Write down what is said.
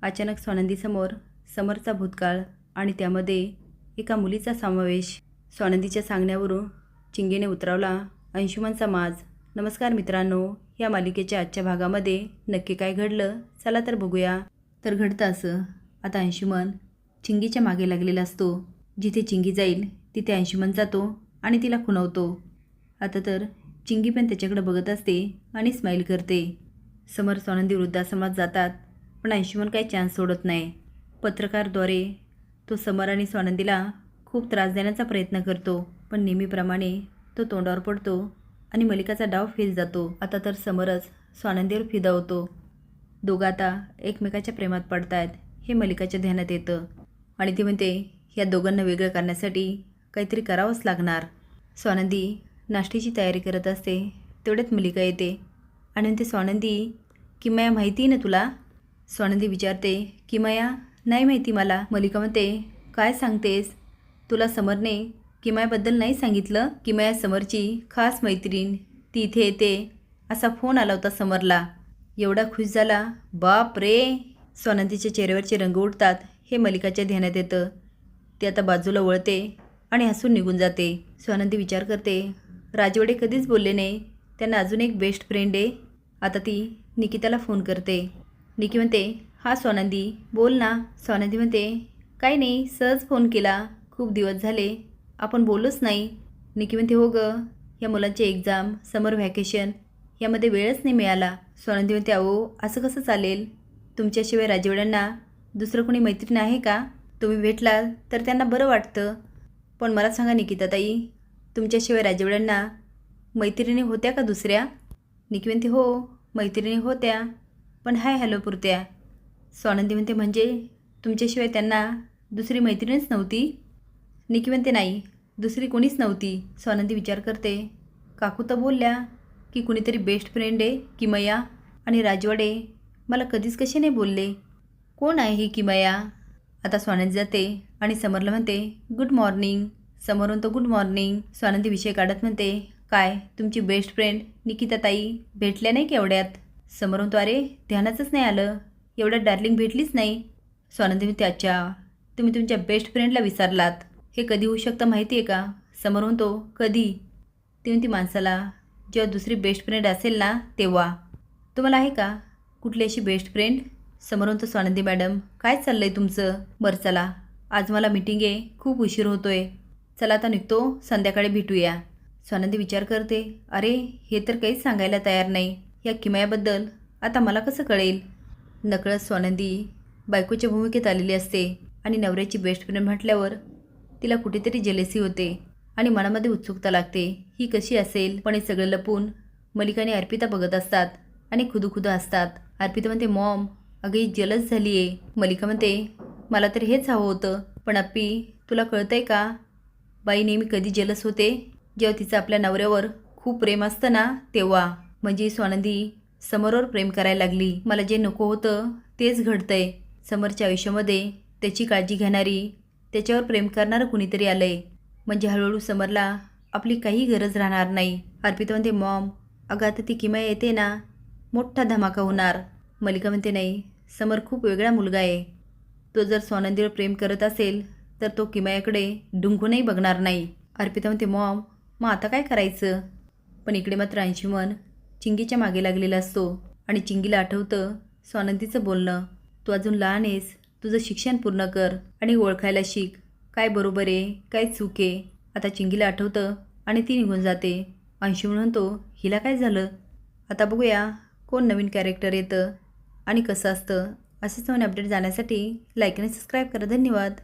अचानक स्वानंदीसमोर समरचा भूतकाळ आणि त्यामध्ये एका मुलीचा समावेश. स्वानंदीच्या सांगण्यावरून चिंगीने उतरवला अंशुमनचा माज. नमस्कार मित्रांनो, या मालिकेच्या आजच्या भागामध्ये नक्की काय घडलं चला तर बघूया. तर घडतं असं, आता अंशुमन चिंगीच्या मागे लागलेला असतो. जिथे चिंगी जाईल तिथे अंशुमन जातो आणि तिला खुणवतो. आता तर चिंगी पण त्याच्याकडे बघत असते आणि स्माईल करते. समर स्वानंदी वृद्धाश्रमात जातात, पण अंशुमन काही चान्स सोडत नाही. पत्रकारद्वारे तो समर आणि स्वानंदीला खूप त्रास देण्याचा प्रयत्न करतो, पण नेहमीप्रमाणे तो तोंडावर पडतो आणि मलिकाचा डाव फेल जातो. आता तर समरच स्वानंदीवर फिदा होतो. दोघं आता एकमेकाच्या प्रेमात पडतायत हे मलिकाच्या ध्यानात येतं आणि ती म्हणते या दोघांना वेगळं करण्यासाठी काहीतरी करावंच लागणार. स्वानंदी नाश्त्याची तयारी करत असते, तेवढ्यात मलिका येते आणि म्हणते स्वानंदी, किमया माहिती आहे ना तुला? स्वानंदी विचारते, किमया नाही माहिती मला. मलिका म्हणते काय सांगतेस, तुला समरने किमयाबद्दल नाही सांगितलं? किमया समरची खास मैत्रीण, ती इथे येते असा फोन आला होता समरला. एवढा खुश झाला, बाप रे. स्वानंदीच्या चेहऱ्यावरचे रंग उठतात हे मलिकाच्या ध्यानात येतं. ती आता बाजूला वळते आणि हसून निघून जाते. स्वानंदी विचार करते, राजवाडे कधीच बोलले नाही त्यांना अजून एक बेस्ट फ्रेंड आहे. आता ती निकिताला फोन करते. निकी म्हणते हा स्वानंदी बोल ना. स्वानंदी म्हणते काही नाही, सहज फोन केला, खूप दिवस झाले आपण बोललोच नाही. निकी म्हणते हो ग, या मुलांचे एक्झाम, समर व्हॅकेशन यामध्ये वेळच नाही मिळाला. स्वानंदी म्हणते अहो असं कसं चालेल, तुमच्याशिवाय राजवाड्यांना दुसरं कोणी मैत्रीण आहे का? तुम्ही भेटलात तर त्यांना बरं वाटतं. पण मला सांगा निकिताताई, तुमच्याशिवाय राजवाड्यांना मैत्रिणी होत्या का दुसऱ्या? निकी म्हणते हो मैत्रिणी होत्या, पण हाय हॅलो पुरत्या. स्वानंदी म्हणते म्हणजे तुमच्याशिवाय त्यांना दुसरी मैत्रीणच नव्हती? निकी म्हणते नाही, दुसरी कोणीच नव्हती. स्वानंदी विचार करते, काकू तर बोलल्या की कुणीतरी बेस्ट फ्रेंड आहे किमया, आणि राजवाडे मला कधीच कसे नाही बोलले. कोण आहे ही किमया? आता स्वानंदी जाते आणि समरला म्हणते गुड मॉर्निंग. समोर म्हणतो गुड मॉर्निंग. स्वानंदी विषय काढत म्हणते काय तुमची बेस्ट फ्रेंड निकिताताई भेटल्या नाही की एवढ्यात? समोर म्हणतो अरे ध्यानाचंच नाही आलं, एवढ्यात डार्लिंग भेटलीच नाही. स्वानंदी म्हणते अच्छा, तुम्ही तुमच्या बेस्ट फ्रेंडला विसरलात. हे कधी होऊ शकतं माहिती आहे का? समोर म्हणतो कधी? ती म्हणती माणसाला जेव्हा दुसरी बेस्ट फ्रेंड असेल ना तेव्हा. तुम्हाला आहे का कुठली अशी बेस्ट फ्रेंड? समोर म्हणतो स्वानंदी मॅडम काय चाललं आहे तुमचं? बरं चला, आज मला मीटिंग आहे, खूप उशीर होतो आहे, चला आता निघतो, संध्याकाळी भेटूया. स्वानंदी विचार करते अरे हे तर काहीच सांगायला तयार नाही, या किमयाबद्दल आता मला कसं कळेल? नकळत स्वानंदी बायकोच्या भूमिकेत आलेली असते आणि नवऱ्याची बेस्ट फ्रेंड म्हटल्यावर तिला कुठेतरी जेलेसी होते आणि मनामध्ये उत्सुकता लागते, ही कशी असेल. पण हे सगळं लपून मलिका आणि अर्पिता बघत असतात आणि खुदुखुदू असतात. अर्पिता म्हणते मॉम अगं ही जलस झाली आहे. मलिका म्हणते मला तर हेच हवं होतं, पण अप्पी तुला कळतंय का, बाई नेहमी कधी जलस होते जेव्हा तिचं आपल्या नवऱ्यावर खूप प्रेम असतं ना तेव्हा. म्हणजे स्वानंदी समरवर प्रेम करायला लागली. मला जे नको होतं तेच घडतंय. समरच्या आयुष्यामध्ये त्याची काळजी घेणारी, त्याच्यावर प्रेम करणारं कुणीतरी आलंय, म्हणजे हळूहळू समरला आपली काही गरज राहणार नाही. अर्पिता म्हणते मॉम अगं आता ती किमया येते ना, मोठा धमाका होणार. मलिका म्हणते नाही, समर खूप वेगळा मुलगा आहे, तो जर स्वानंदीवर प्रेम करत असेल तर तो किमयाकडे डुंकूनही बघणार नाही. अर्पिता म्हणते मॉम मग आता काय करायचं? पण इकडे मात्र अंशुमन चिंगीच्या मागे लागलेला असतो आणि चिंगीला आठवतं स्वानंदीचं बोलणं, तू अजून लहान आहेस, तुझं शिक्षण पूर्ण कर आणि ओळखायला शिक, काय बरोबर आहे काय चूक आहे. आता चिंगीला आठवतं आणि ती निघून जाते. अंशुमन म्हणतो हिला काय झालं? आता बघूया कोण नवीन कॅरेक्टर येतं आणि कसं असतं. असेच नवीन अपडेट जाण्यासाठी लाईक आणि सबस्क्राईब करा. धन्यवाद.